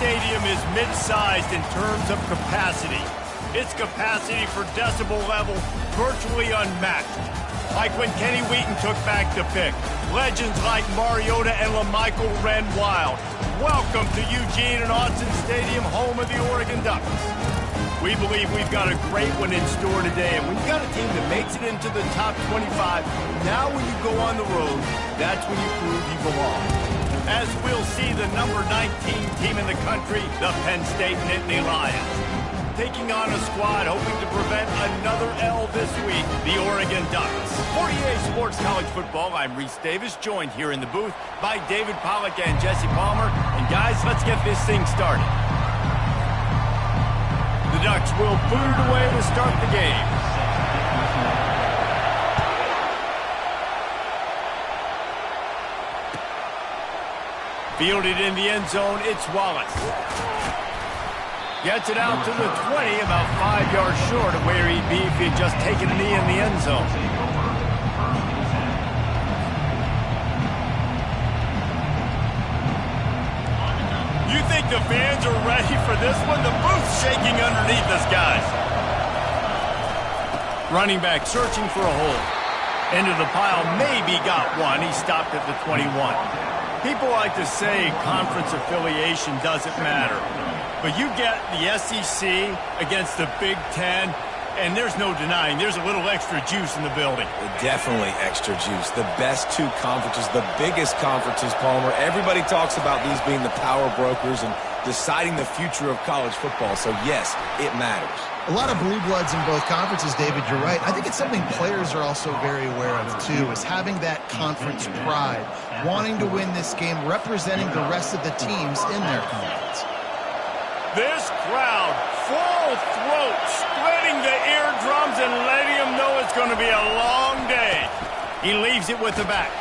stadium is mid-sized in terms of capacity. Its capacity for decibel level virtually unmatched. Like when Kenny Wheaton took back the pick. Legends like Mariota and LaMichael ran wild. Welcome to Eugene and Autzen Stadium, home of the Oregon Ducks. We believe we've got a great one in store today, and when you've got a team that makes it into the top 25, now when you go on the road, that's when you prove you belong. As we'll see the number 19 team in the country, the Penn State Nittany Lions. Taking on a squad hoping to prevent another L this week, the Oregon Ducks. For EA Sports College Football, I'm Reese Davis, joined here in the booth by David Pollack and Jesse Palmer. And guys, let's get this thing started. The Ducks will boot it away to start the game. Fielded in the end zone, it's Wallace. Gets it out to the 20, about 5 yards short of where he'd be if he had just taken a knee in the end zone. You think the fans are ready for this one? The booth's shaking underneath us, guys. Running back searching for a hole. Into the pile, maybe got one. He stopped at the 21. People like to say conference affiliation doesn't matter. But you get the SEC against the Big Ten, and there's no denying there's a little extra juice in the building. Definitely extra juice. The best two conferences, the biggest conferences, Palmer. Everybody talks about these being the power brokers and deciding the future of college football. So, yes, it matters. A lot of blue bloods in both conferences, David, you're right. I think it's something players are also very aware of, too, is having that conference pride, wanting to win this game, representing the rest of the teams in their conference. This crowd, full throat, splitting the eardrums and letting them know it's going to be a long day. He leaves it with the back.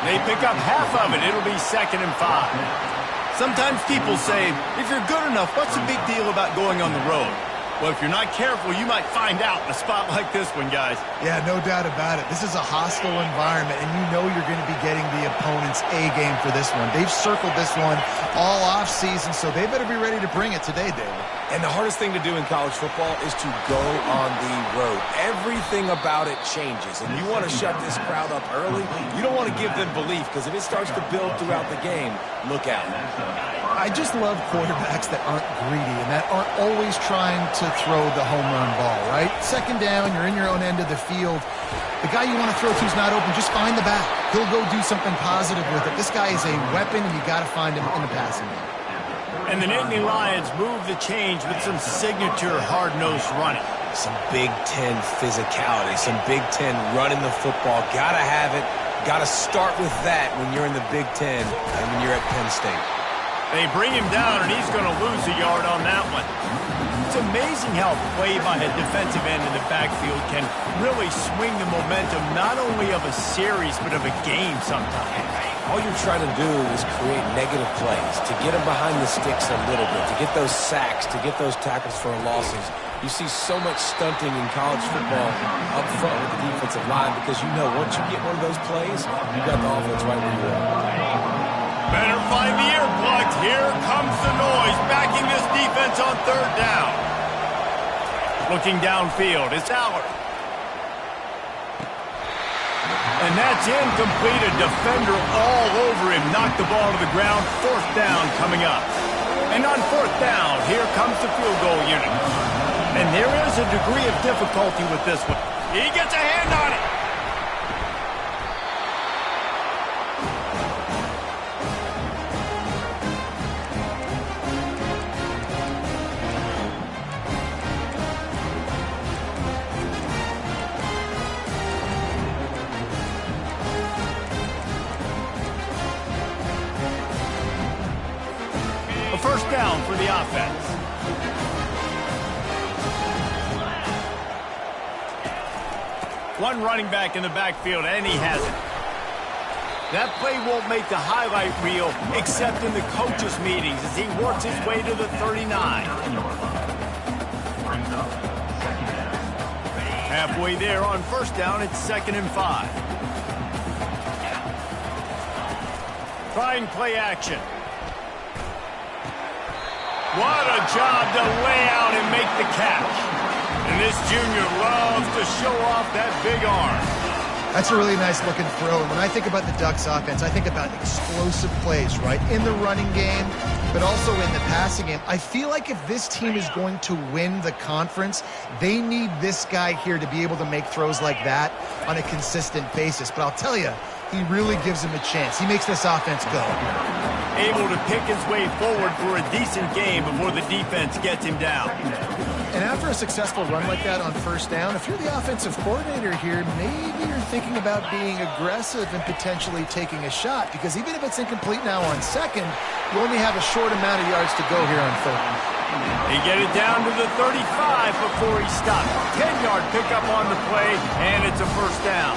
They pick up half of it. It'll be 2nd and 5. Sometimes people say, if you're good enough, what's the big deal about going on the road? Well, if you're not careful, you might find out in a spot like this one, guys. Yeah, no doubt about it. This is a hostile environment, and you know you're going to be getting the opponent's A game for this one. They've circled this one all offseason, so they better be ready to bring it today, David. And the hardest thing to do in college football is to go on the road. Everything about it changes, and you want to shut this crowd up early. You don't want to give them belief, because if it starts to build throughout the game, look out. I just love quarterbacks that aren't greedy and that aren't always trying to throw the home run ball, right? 2nd down, you're in your own end of the field. The guy you want to throw to is not open. Just find the back. He'll go do something positive with it. This guy is a weapon, and you got to find him in the passing game. And the Nittany Lions move the change with some signature hard-nosed running. Some Big Ten physicality, some Big Ten running the football. Got to have it. Got to start with that when you're in the Big Ten and when you're at Penn State. They bring him down, and he's going to lose a yard on that one. It's amazing how play by a defensive end in the backfield can really swing the momentum not only of a series but of a game sometimes. All you're trying to do is create negative plays, to get them behind the sticks a little bit, to get those sacks, to get those tackles for losses. You see so much stunting in college football up front with the defensive line because you know once you get one of those plays, you got the offense right where you are. Better find the earplugs. Here comes the noise, backing this defense on 3rd down. Looking downfield, it's Aller. And that's incomplete. A defender all over him. Knocked the ball to the ground. 4th down coming up. And on 4th down, here comes the field goal unit. And there is a degree of difficulty with this one. He gets a hand on it. A 1st down for the offense. One running back in the backfield, and he has it. That play won't make the highlight reel except in the coaches' meetings as he works his way to the 39. Halfway there on 1st down, it's 2nd and 5. Trying play action. What a job to lay out and make the catch. And this junior loves to show off that big arm. That's a really nice looking throw. And when I think about the Ducks offense, I think about explosive plays, right? In the running game, but also in the passing game. I feel like if this team is going to win the conference, they need this guy here to be able to make throws like that on a consistent basis. But I'll tell you, he really gives him a chance. He makes this offense go. Able to pick his way forward for a decent game before the defense gets him down. And after a successful run like that on first down, if you're the offensive coordinator here, maybe you're thinking about being aggressive and potentially taking a shot, because even if it's incomplete now on second, you only have a short amount of yards to go here on third. They get it down to the 35 before he stops. 10-yard pickup on the play, and it's a first down.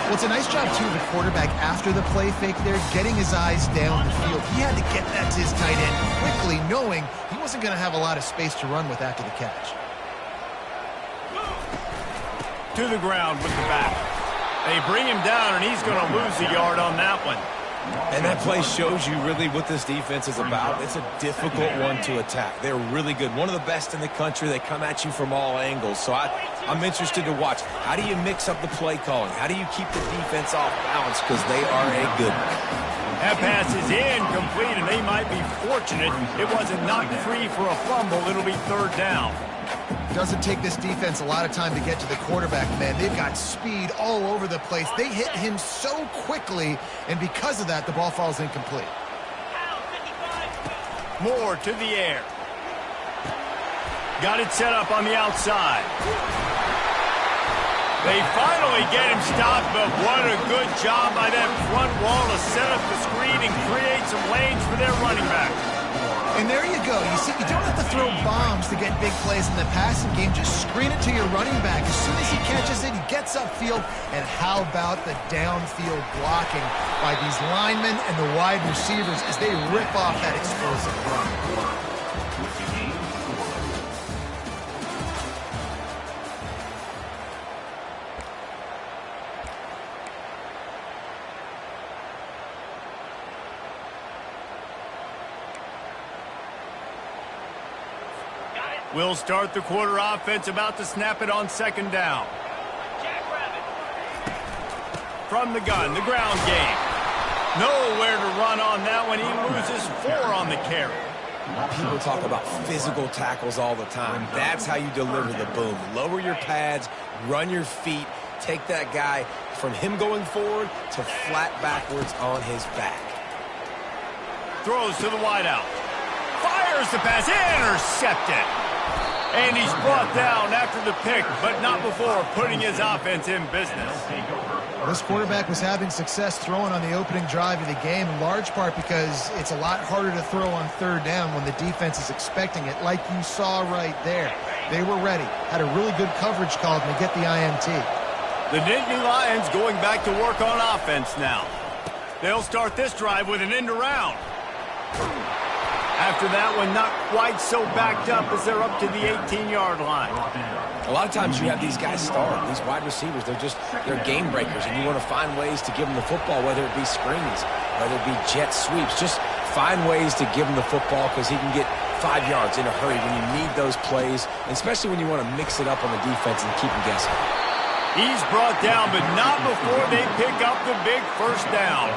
Well, it's a nice job, too, of the quarterback after the play fake there, getting his eyes down the field. He had to get that to his tight end quickly, knowing he wasn't going to have a lot of space to run with after the catch. To the ground with the back. They bring him down, and he's going to lose a yard on that one. And that play shows you really what this defense is about. It's a difficult one to attack. They're really good. One of the best in the country. They come at you from all angles. So I'm interested to watch. How do you mix up the play calling? How do you keep the defense off balance? Because they are a good one. That pass is incomplete, and they might be fortunate it wasn't knocked free for a fumble. It'll be third down. Doesn't take this defense a lot of time to get to the quarterback, man. They've got speed all over the place. They hit him so quickly, and because of that, the ball falls incomplete. Moore to the air. Got it set up on the outside. They finally get him stopped, but what a good job by that front wall to set up the screen and create some lanes for their running back. And there you go. You see, you don't have to throw bombs to get big plays in the passing game. Just screen it to your running back. As soon as he catches it, he gets upfield. And how about the downfield blocking by these linemen and the wide receivers as they rip off that explosive run? We'll start the quarter offense, about to snap it on second down. From the gun, the ground game. Nowhere to run on that one. He loses 4 on the carry. People talk about physical tackles all the time. That's how you deliver the boom. Lower your pads, run your feet, take that guy from him going forward to flat backwards on his back. Throws to the wideout. Fires the pass, intercepted. And he's brought down after the pick, but not before putting his offense in business. This quarterback was having success throwing on the opening drive of the game, in large part because it's a lot harder to throw on third down when the defense is expecting it, like you saw right there. They were ready, had a really good coverage call to get the INT. The Nittany Lions going back to work on offense now. They'll start this drive with an end around. After that one, not quite so backed up as they're up to the 18-yard line. A lot of times you have these guys start, these wide receivers, they're game breakers, and you want to find ways to give them the football, whether it be screens, whether it be jet sweeps. Just find ways to give him the football because he can get 5 yards in a hurry when you need those plays, especially when you want to mix it up on the defense and keep them guessing. He's brought down, but not before they pick up the big first down.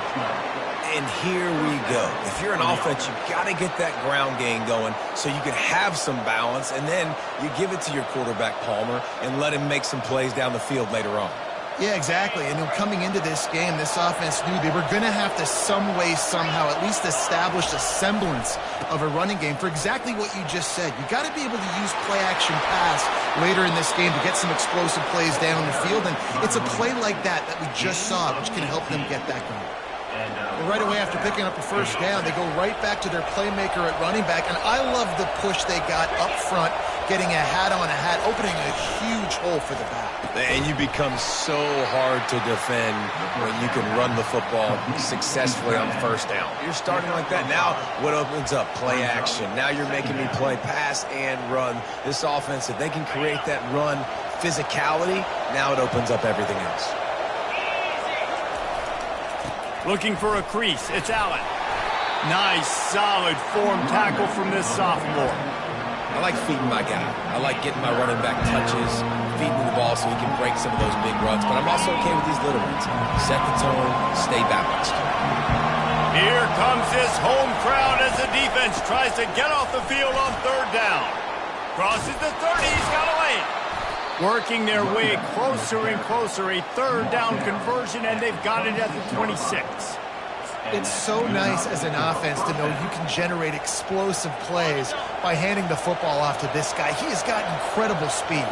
And here we go. If you're an offense, you've got to get that ground game going so you can have some balance, and then you give it to your quarterback, Palmer, and let him make some plays down the field later on. Yeah, exactly. And coming into this game, this offense knew they were going to have to some way, somehow, at least establish a semblance of a running game for exactly what you just said. You got to be able to use play-action pass later in this game to get some explosive plays down the field, and it's a play like that we just saw, which can help them get that going. Well, right away after picking up a first down, they go right back to their playmaker at running back, and I love the push they got up front, getting a hat on a hat, opening a huge hole for the back. And you become so hard to defend when you can run the football successfully on first down. You're starting like that. Now what opens up? Play action. Now you're making me play pass and run. This offense, if they can create that run physicality, now it opens up everything else. Looking for a crease. It's Allen. Nice, solid form tackle from this sophomore. I like feeding my guy. I like getting my running back touches, feeding the ball so he can break some of those big runs. But I'm also okay with these little ones. Set the tone, stay balanced. Here comes this home crowd as the defense tries to get off the field on third down. Crosses the 30, he's got a lane. Working their way closer and closer, a third down conversion, and they've got it at the 26. It's so nice as an offense to know you can generate explosive plays by handing the football off to this guy. He has got incredible speed.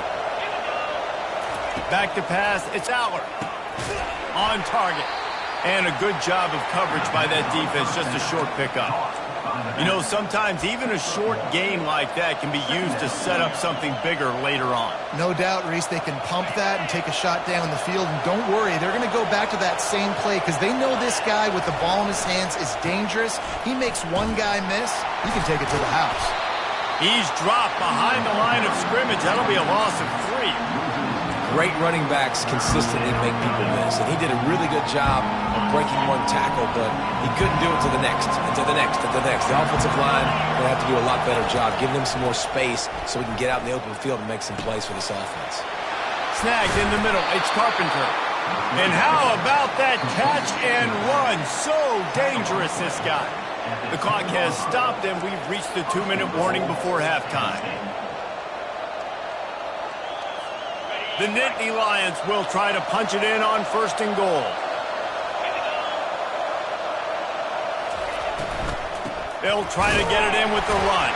Back to pass, it's Aller. On target. And a good job of coverage by that defense, just a short pickup. You know, sometimes even a short gain like that can be used to set up something bigger later on. No doubt, Reese, they can pump that and take a shot down the field. And don't worry, they're going to go back to that same play because they know this guy with the ball in his hands is dangerous. He makes one guy miss, he can take it to the house. He's dropped behind the line of scrimmage. That'll be a loss of 3. Great running backs consistently make people miss, and he did a really good job of breaking one tackle, but he couldn't do it to the next, and to the next, and to the next. The offensive line will have to do a lot better job, giving them some more space so we can get out in the open field and make some plays for this offense. Snagged in the middle, it's Carpenter. And how about that catch and run? So dangerous, this guy. The clock has stopped, and we've reached the 2-minute warning before halftime. The Nittany Lions will try to punch it in on 1st and goal. They'll try to get it in with the run.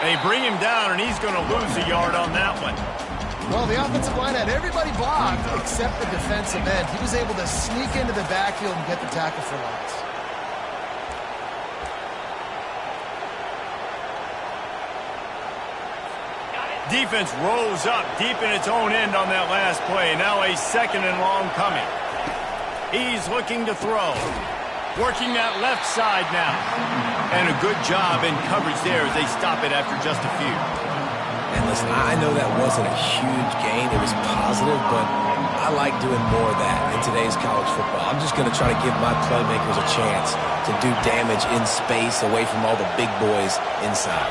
They bring him down, and he's going to lose a yard on that one. Well, the offensive line had everybody blocked except the defensive end. He was able to sneak into the backfield and get the tackle for loss. Defense rose up deep in its own end on that last play. Now a 2nd and long coming. He's looking to throw. Working that left side now. And a good job in coverage there as they stop it after just a few. And listen, I know that wasn't a huge gain. It was positive, but I like doing more of that in today's college football. I'm just going to try to give my playmakers a chance to do damage in space away from all the big boys inside.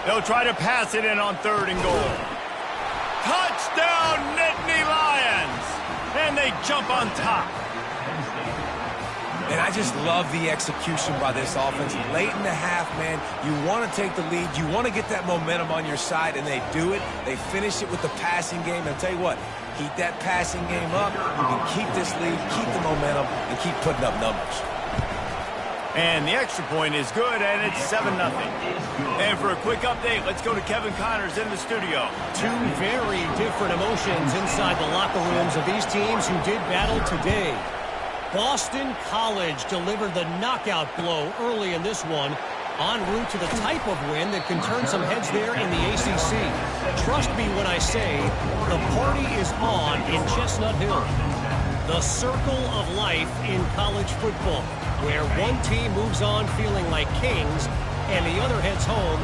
They'll try to pass it in on 3rd and goal. Touchdown, Nittany Lions! And they jump on top. And I just love the execution by this offense. Late in the half, man, you want to take the lead. You want to get that momentum on your side, and they do it. They finish it with the passing game. And I'll tell you what, keep that passing game up. You can keep this lead, keep the momentum, and keep putting up numbers. And the extra point is good, and it's 7-0. And for a quick update, let's go to Kevin Connors in the studio. Two very different emotions inside the locker rooms of these teams who did battle today. Boston College delivered the knockout blow early in this one, en route to the type of win that can turn some heads there in the ACC. Trust me when I say the party is on in Chestnut Hill. The circle of life in college football, where one team moves on feeling like kings and the other heads home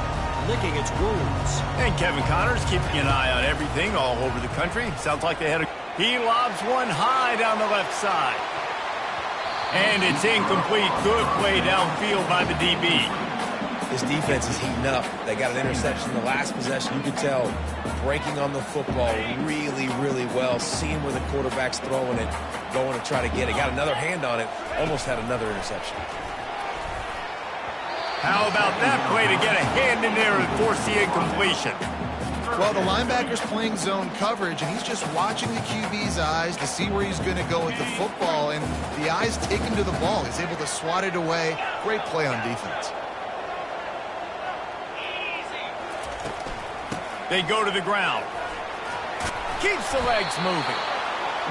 licking its wounds. And Kevin Connors keeping an eye on everything all over the country. Sounds like they had a... He lobs one high down the left side. And it's incomplete. Good play downfield by the DB. This defense is heating up. They got an interception in the last possession. You could tell breaking on the football really, really well. Seeing where the quarterback's throwing it, going to try to get it. Got another hand on it. Almost had another interception. How about that play to get a hand in there and force the incompletion? Well, the linebacker's playing zone coverage, and he's just watching the QB's eyes to see where he's going to go with the football, and the eyes take him to the ball. He's able to swat it away. Great play on defense. They go to the ground. Keeps the legs moving.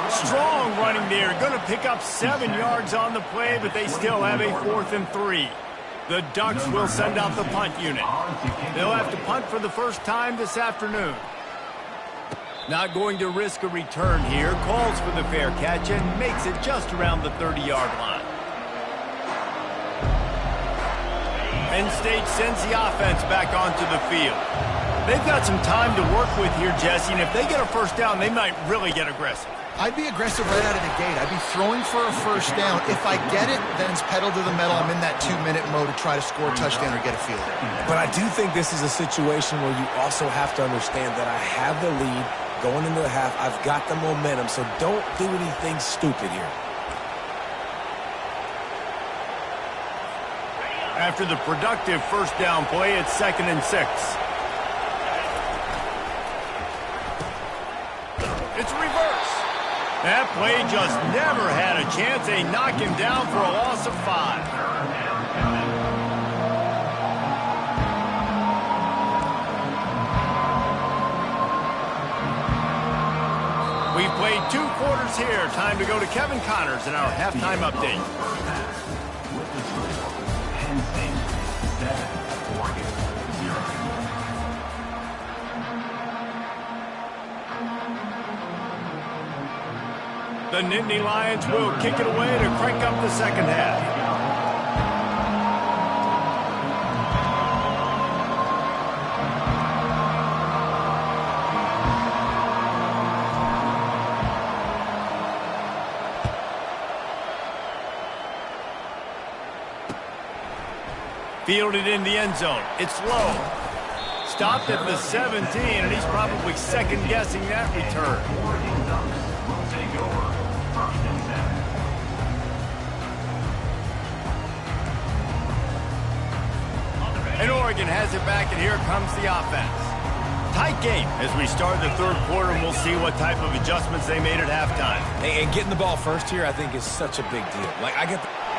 Strong running there. Going to pick up 7 yards on the play, but they still have a 4th and 3. The Ducks will send out the punt unit. They'll have to punt for the first time this afternoon. Not going to risk a return here. Calls for the fair catch and makes it just around the 30-yard line. Penn State sends the offense back onto the field. They've got some time to work with here, Jesse, and if they get a first down, they might really get aggressive. I'd be aggressive right out of the gate. I'd be throwing for a first down. If I get it, then it's pedal to the metal. I'm in that 2-minute mode to try to score a touchdown or get a field. But I do think this is a situation where you also have to understand that I have the lead going into the half. I've got the momentum, so don't do anything stupid here. After the productive first down play, it's 2nd and 6. It's reverse. That play just never had a chance. They knock him down for a loss of 5. We've played 2 quarters here. Time to go to Kevin Connors in our halftime update. Penn State 7, Oregon 0. The Nittany Lions will kick it away to crank up the second half. Fielded in the end zone. It's low. Stopped at the 17, and he's probably second-guessing that return. And Oregon has it back, and here comes the offense. Tight game as we start the third quarter, and we'll see what type of adjustments they made at halftime. And getting the ball first here, I think, is such a big deal.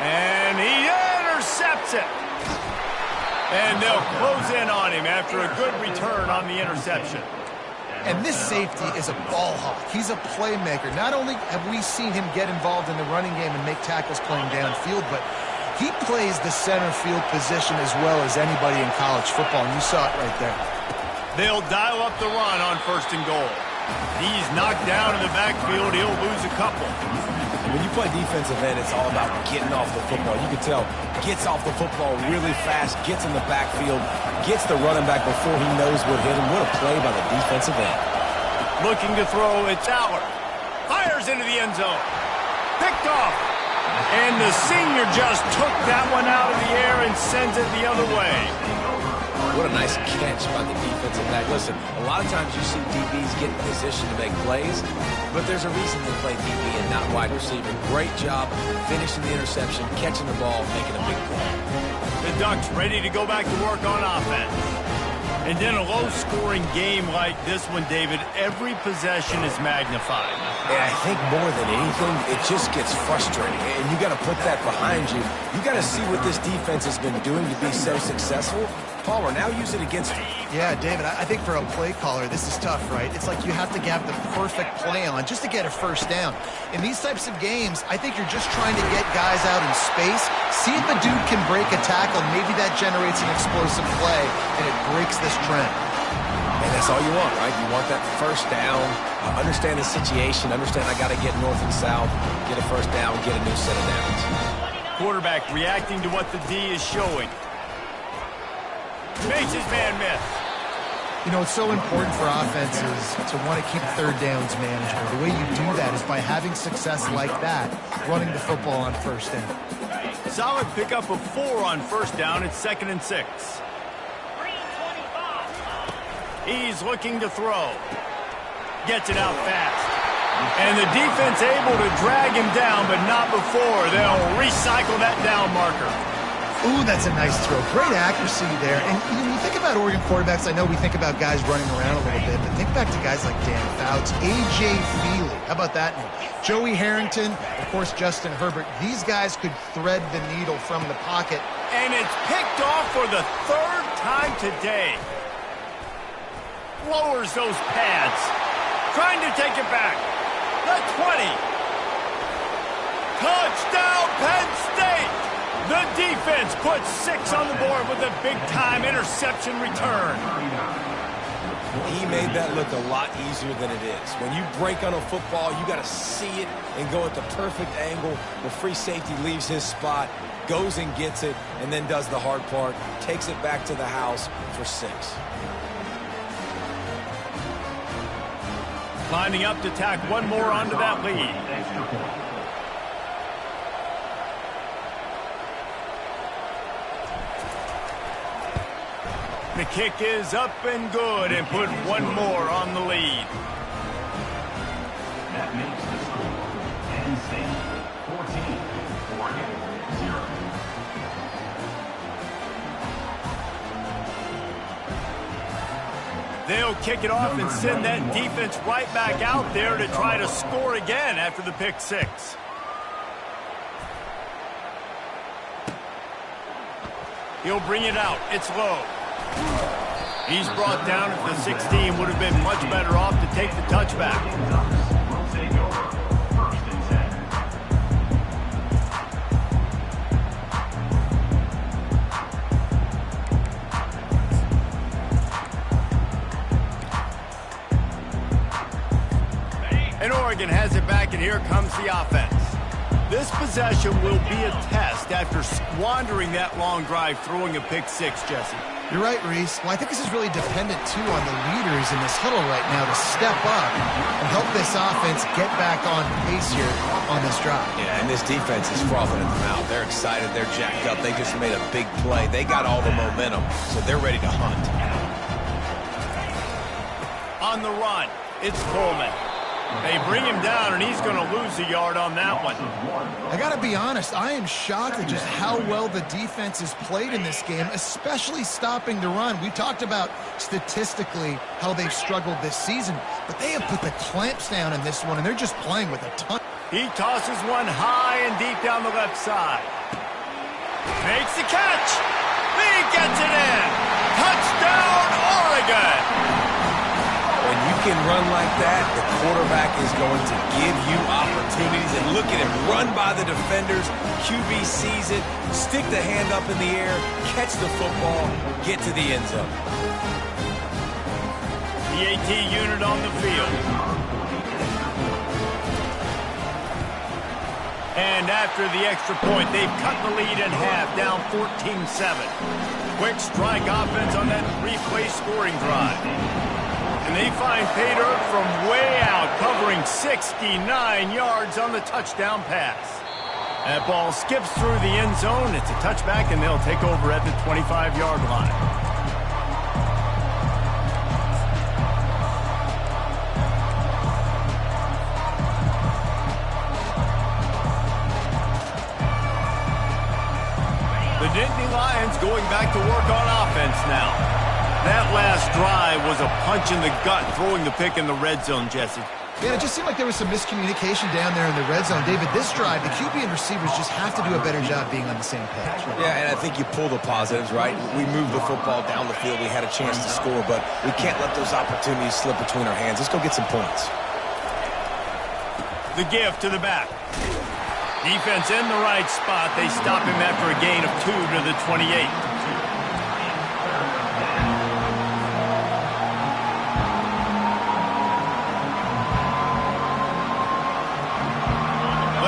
And he intercepts it. And they'll close in on him after a good return on the interception. And this safety is a ball hawk. He's a playmaker. Not only have we seen him get involved in the running game and make tackles playing downfield, but he plays the center field position as well as anybody in college football, and you saw it right there. They'll dial up the run on 1st and goal. He's knocked down in the backfield. He'll lose a couple. When you play defensive end, it's all about getting off the football. You can tell, gets off the football really fast, gets in the backfield, gets the running back before he knows what hit him. What a play by the defensive end. Looking to throw, it's Aller. Fires into the end zone. Picked off. And the senior just took that one out of the air and sends it the other way. What a nice catch by the defensive back. Listen, a lot of times you see DBs get in position to make plays, but there's a reason they play DB and not wide receiver. Great job finishing the interception, catching the ball, making a big play. The Ducks ready to go back to work on offense. And in a low-scoring game like this one, David, every possession is magnified. And I think more than anything, it just gets frustrating. And you got to put that behind you. You got to see what this defense has been doing to be so successful. Palmer, now use it against him. Yeah, David, I think for a play caller, this is tough, right? It's like you have to have the perfect play on just to get a first down. In these types of games, I think you're just trying to get guys out in space, see if a dude can break a tackle. Maybe that generates an explosive play, and it breaks this trend. And that's all you want, right? You want that first down, understand the situation, understand I got to get north and south, get a first down, get a new set of downs. Quarterback reacting to what the D is showing. Makes his man miss. You know, it's so important for offenses to want to keep third downs manageable. The way you do that is by having success like that, running the football on first down. Solid pickup of 4 on first down. It's 2nd and 6. He's looking to throw. Gets it out fast. And the defense able to drag him down, but not before. They'll recycle that down marker. Ooh, that's a nice throw. Great accuracy there. And you think about Oregon quarterbacks, I know we think about guys running around a little bit, but think back to guys like Dan Fouts, A.J. Feely. How about that name? Joey Harrington, of course, Justin Herbert. These guys could thread the needle from the pocket. And it's picked off for the 3rd time today. Lowers those pads. Trying to take it back. The 20. Touchdown, Penn State. The defense puts 6 on the board with a big-time interception return. He made that look a lot easier than it is. When you break on a football, you got to see it and go at the perfect angle. The free safety leaves his spot, goes and gets it, and then does the hard part, takes it back to the house for 6. Lining up to tack one more onto that lead. Extra point. The kick is up and good and put one more on the lead. That makes the score Penn State 14, Oregon 0. They'll kick it off and send that defense right back out there to try to score again after the pick six. He'll bring it out. It's low. He's brought down at the 16. Would have been much better off to take the touchback. Will take over 1st and 10. And Oregon has it back, and here comes the offense. This possession will be a test after squandering that long drive throwing a pick six, Jesse. You're right, Reese. Well, I think this is really dependent, too, on the leaders in this huddle right now to step up and help this offense get back on pace here on this drive. Yeah, and this defense is frothing at the mouth. They're excited. They're jacked up. They just made a big play. They got all the momentum, so they're ready to hunt. On the run, it's Coleman. They bring him down, and he's going to lose a yard on that one. I got to be honest, I am shocked at just how well the defense has played in this game, especially stopping the run. We talked about statistically how they've struggled this season, but they have put the clamps down in this one, and they're just playing with a ton. He tosses one high and deep down the left side. Makes the catch. He gets it in. Touchdown, Oregon. When you can run like that, the quarterback is going to give you opportunities. And look at him run by the defenders. QB sees it, stick the hand up in the air, catch the football, get to the end zone. The AT unit on the field. And after the extra point, they've cut the lead in half, down 14-7. Quick strike offense on that three-play scoring drive. And they find pay dirt from way out, covering 69 yards on the touchdown pass. That ball skips through the end zone. It's a touchback, and they'll take over at the 25-yard line. The Nittany Lions going back to work on offense now. That last drive was a punch in the gut, throwing the pick in the red zone, Jesse. Yeah, it just seemed like there was some miscommunication down there in the red zone. David, this drive, the QB and receivers just have to do a better job being on the same page. Yeah, and I think you pull the positives, right? We moved the football down the field. We had a chance to score, but we can't let those opportunities slip between our hands. Let's go get some points. The give to the back. Defense in the right spot. They stop him after a gain of 2 to the 28.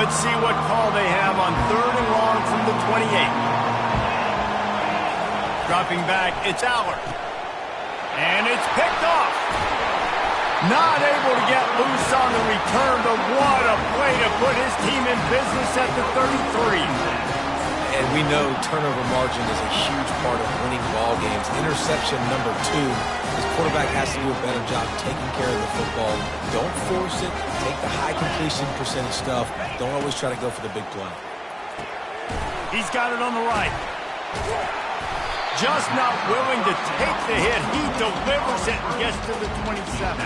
Let's see what call they have on 3rd and long from the 28. Dropping back, it's Allard. And it's picked off. Not able to get loose on the return, but what a play to put his team in business at the 33. And we know turnover margin is a huge part of winning ball games. Interception number 2. His quarterback has to do a better job taking care of the football. Don't force it. Take the high completion percentage stuff. Don't always try to go for the big play. He's got it on the right. Just not willing to take the hit. He delivers it and gets to the 27.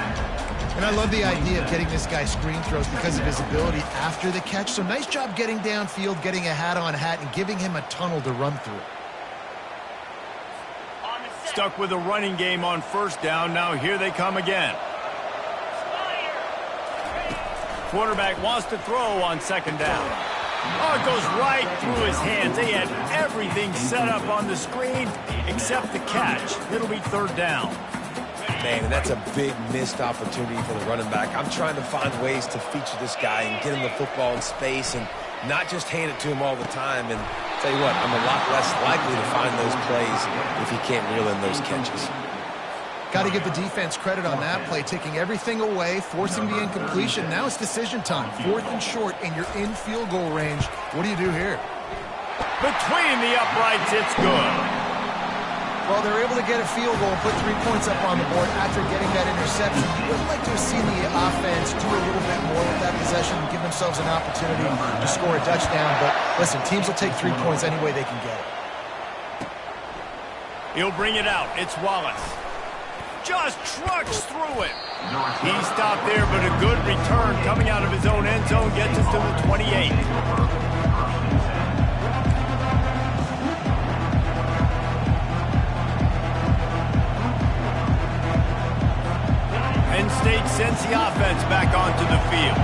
And I love the idea of getting this guy screen throws because of his ability after the catch. So nice job getting downfield, getting a hat-on hat, and giving him a tunnel to run through. Stuck with a running game on 1st down. Now here they come again. Quarterback wants to throw on 2nd down. Oh, it goes right through his hands. They had everything set up on the screen except the catch. It'll be 3rd down. Man, and that's a big missed opportunity for the running back. I'm trying to find ways to feature this guy and get him the football in space and not just hand it to him all the time. And tell you what, I'm a lot less likely to find those plays if he can't reel in those catches. Got to give the defense credit on that play, taking everything away, forcing the incompletion. Now it's decision time. 4th and short, and you're in field goal range. What do you do here? Between the uprights, it's good. Well, they're able to get a field goal and put 3 points up on the board after getting that interception. You would like to have seen the offense do a little bit more with that possession and give themselves an opportunity to score a touchdown. But listen, teams will take 3 points any way they can get it. He'll bring it out. It's Wallace. Just trucks through it. He stopped there, but a good return coming out of his own end zone gets us to the 28. Penn State sends the offense back onto the field.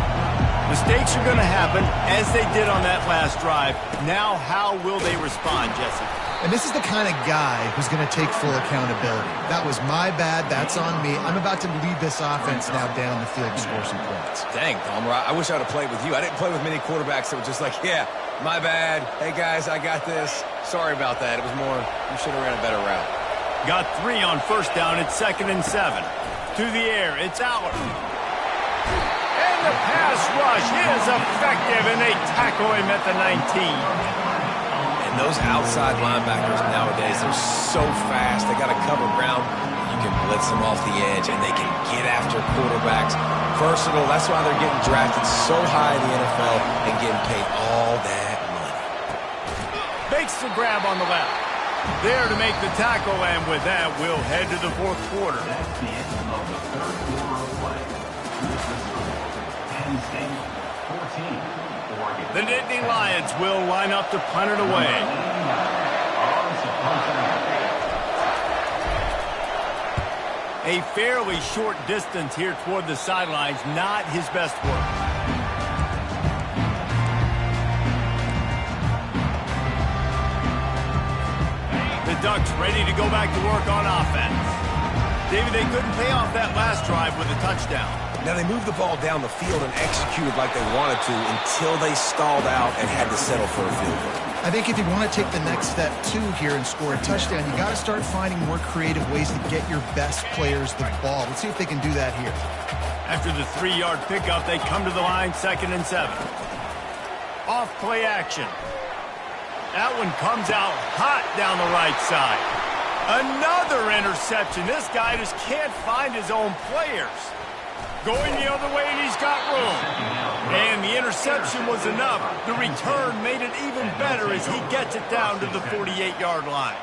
Mistakes are going to happen, as they did on that last drive. Now, how will they respond, Jesse? And this is the kind of guy who's going to take full accountability. That was my bad. That's on me. I'm about to lead this offense now down the field to score some points. Dang, Palmer, I wish I would have played with you. I didn't play with many quarterbacks that were just like, yeah, my bad. Hey, guys, I got this. Sorry about that. It was more, you should have ran a better route. Got 3 on first down. It's 2nd and 7. To the air, it's Aller. And the pass rush is effective, and they tackle him at the 19. And those outside linebackers nowadays, they're so fast. They got to cover ground. You can blitz them off the edge, and they can get after quarterbacks. Versatile. That's why they're getting drafted so high in the NFL and getting paid all that money. Makes the grab on the left. There to make the tackle, and with that, we'll head to the 4th quarter. That's the end of the 3rd quarter of play. Penn State 14. The Nittany Lions will line up to punt it away. A fairly short distance here toward the sidelines, not his best work. The Ducks ready to go back to work on offense. David, they couldn't pay off that last drive with a touchdown. Now, they moved the ball down the field and executed like they wanted to until they stalled out and had to settle for a field goal. I think if you want to take the next step, too, here and score a touchdown, you got to start finding more creative ways to get your best players the ball. Let's see if they can do that here. After the 3-yard pickup, they come to the line, 2nd and 7. Off play action. That one comes out hot down the right side. Another interception. This guy just can't find his own players. Going the other way, and he's got room. And the interception was enough. The return made it even better as he gets it down to the 48-yard line.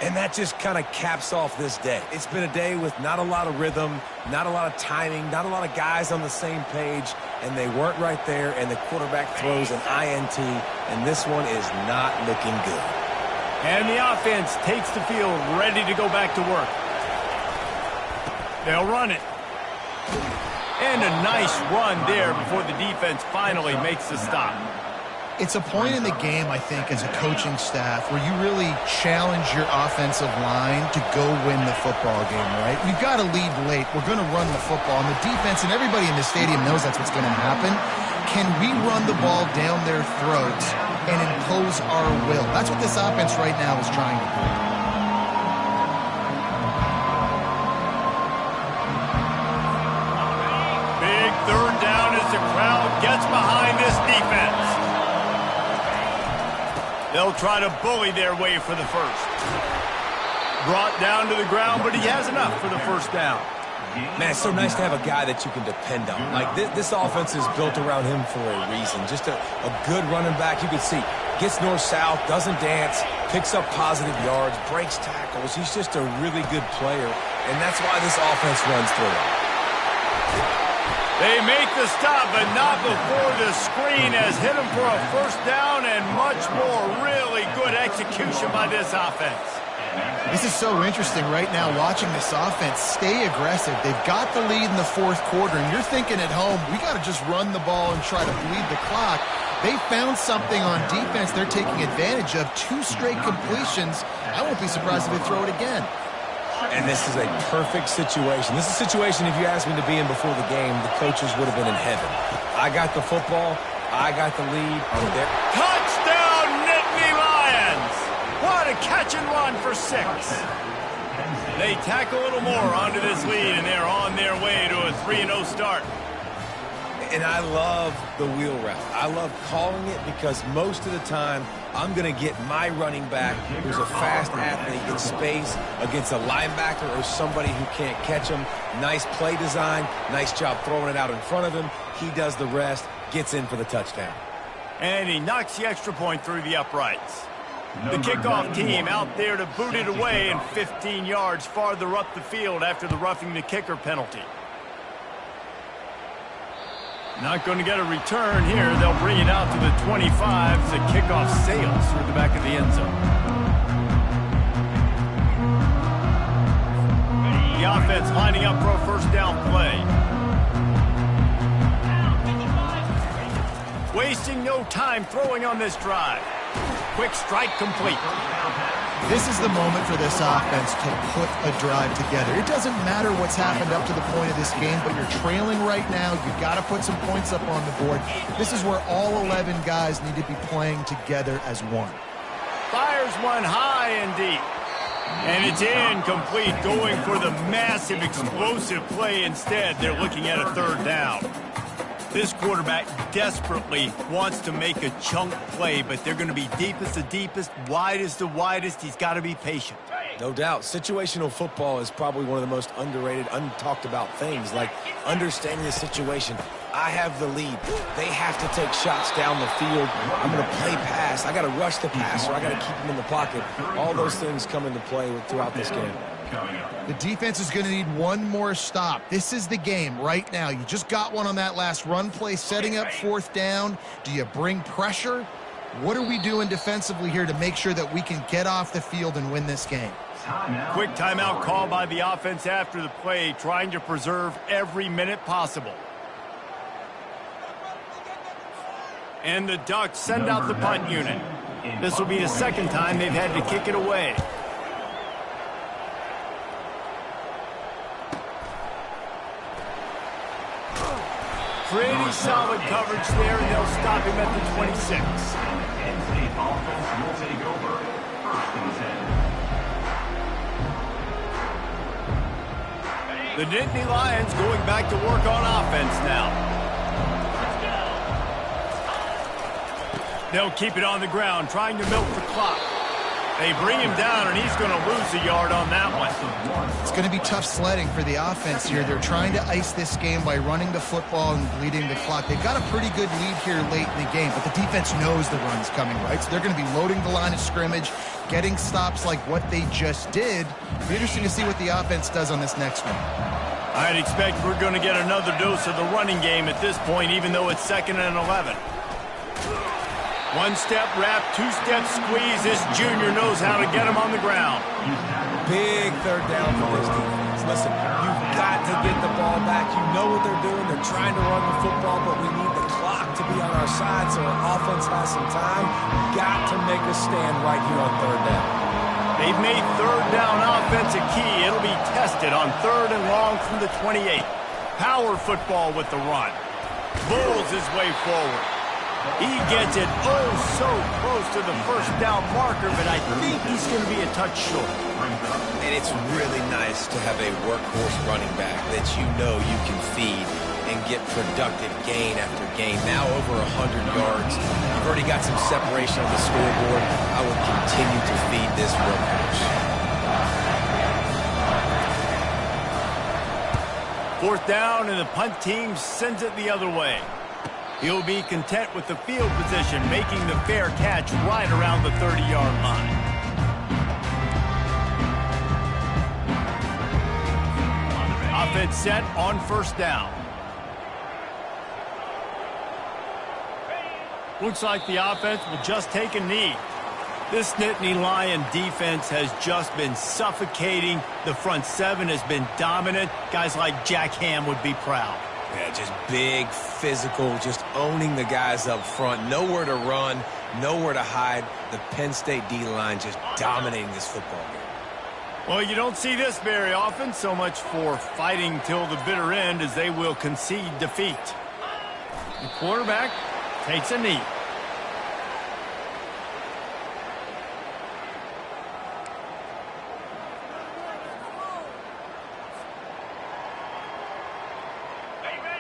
And that just kind of caps off this day. It's been a day with not a lot of rhythm, not a lot of timing, not a lot of guys on the same page, and they weren't right there, and the quarterback throws an INT, and this one is not looking good. And the offense takes the field, ready to go back to work. They'll run it. And a nice run there before the defense finally makes the stop. It's a point in the game, I think, as a coaching staff where you really challenge your offensive line to go win the football game, right? We've got to lead late. We're going to run the football. And the defense and everybody in the stadium knows that's what's going to happen. Can we run the ball down their throats and impose our will? That's what this offense right now is trying to do. Big 3rd down as the crowd gets behind this defense. They'll try to bully their way for the first. Brought down to the ground, but he has enough for the 1st down. Man, it's so nice to have a guy that you can depend on. Like, this offense is built around him for a reason. Just a good running back. You can see, gets north-south, doesn't dance, picks up positive yards, breaks tackles. He's just a really good player, and that's why this offense runs through it. They make the stop, but not before the screen has hit him for a 1st down and much more. Really good execution by this offense. This is so interesting right now watching this offense stay aggressive. They've got the lead in the 4th quarter, and you're thinking at home, we got to just run the ball and try to bleed the clock. They found something on defense they're taking advantage of. 2 straight completions. I won't be surprised if they throw it again. And this is a perfect situation. This is a situation, if you asked me to be in before the game, the coaches would have been in heaven. I got the football. I got the lead. I'm there. Touchdown, Nittany Lions! What a catch and run for 6. They tack a little more onto this lead, and they're on their way to a 3-0 start. And I love the wheel route. I love calling it because most of the time, I'm going to get my running back who's a fast athlete in space against a linebacker or somebody who can't catch him. Nice play design. Nice job throwing it out in front of him. He does the rest, gets in for the touchdown. And he knocks the extra point through the uprights. The kickoff team out there to boot it away and 15 yards farther up the field after the roughing the kicker penalty. Not going to get a return here. They'll bring it out to the 25 as the kickoff sails through the back of the end zone. The offense lining up for a first down play. Wasting no time throwing on this drive. Quick strike complete. This is the moment for this offense to put a drive together. It doesn't matter what's happened up to the point of this game, but you're trailing right now. You've got to put some points up on the board. This is where all 11 guys need to be playing together as one. Fires one high and deep. And it's incomplete, going for the massive explosive play instead. They're looking at a third down. This quarterback desperately wants to make a chunk play, but they're going to be deepest the deepest, widest the widest. He's got to be patient. No doubt. Situational football is probably one of the most underrated, untalked about things, like understanding the situation. I have the lead. They have to take shots down the field. I'm going to play pass. I got to rush the passer. I got to keep him in the pocket. All those things come into play throughout this game. The defense is going to need one more stop. This is the game right now. You just got one on that last run play, setting up fourth down. Do you bring pressure? What are we doing defensively here to make sure that we can get off the field and win this game? Quick timeout call by the offense after the play, trying to preserve every minute possible. And the Ducks send out the punt unit. This will be the second time they've had to kick it away. Pretty solid coverage there, and they'll stop him at the 26. Penn State offense will take over. First and 10. The Nittany Lions going back to work on offense now. They'll keep it on the ground, trying to milk the clock. They bring him down, and he's going to lose a yard on that one. It's going to be tough sledding for the offense here. They're trying to ice this game by running the football and bleeding the clock. They've got a pretty good lead here late in the game, but the defense knows the run's coming, right? So they're going to be loading the line of scrimmage, getting stops like what they just did. It'll be interesting to see what the offense does on this next one. I'd expect we're going to get another dose of the running game at this point, even though it's 2nd and 11. One-step wrap, two-step squeeze. This junior knows how to get him on the ground. Big third down for this defense. Listen, you've got to get the ball back. You know what they're doing. They're trying to run the football, but we need the clock to be on our side so our offense has some time. Got to make a stand right here on third down. They've made third down offense a key. It'll be tested on 3rd and long from the 28. Power football with the run. Bulls his way forward. He gets it so close to the first down marker, but I think he's going to be a touch short. And it's really nice to have a workhorse running back that you know you can feed and get productive gain after gain. Now over 100 yards. You've already got some separation on the scoreboard. I will continue to feed this workhorse. 4th down, and the punt team sends it the other way. He'll be content with the field position, making the fair catch right around the 30-yard line. Offense set on 1st down. Looks like the offense will just take a knee. This Nittany Lion defense has just been suffocating. The front 7 has been dominant. Guys like Jack Ham would be proud. Yeah, just big, physical, just owning the guys up front. Nowhere to run, nowhere to hide. The Penn State D-line just dominating this football game. Well, you don't see this very often. So much for fighting till the bitter end, as they will concede defeat. The quarterback takes a knee.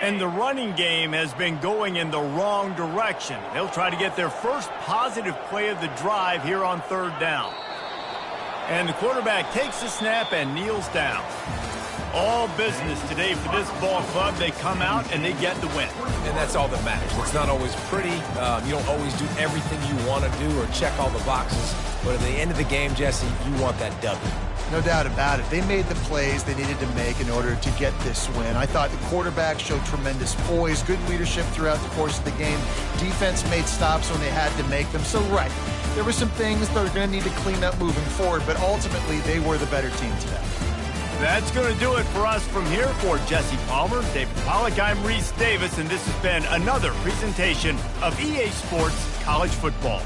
And the running game has been going in the wrong direction. They'll try to get their first positive play of the drive here on 3rd down. And the quarterback takes the snap and kneels down. All business today for this ball club. They come out and they get the win. And that's all that matters. It's not always pretty. You don't always do everything you want to do or check all the boxes. But at the end of the game, Jesse, you want that W. No doubt about it. They made the plays they needed to make in order to get this win. I thought the quarterback showed tremendous poise, good leadership throughout the course of the game. Defense made stops when they had to make them. So, right, there were some things that are going to need to clean up moving forward, but ultimately they were the better team today. That's going to do it for us from here. For Jesse Palmer, David Pollack, I'm Reese Davis, and this has been another presentation of EA Sports College Football.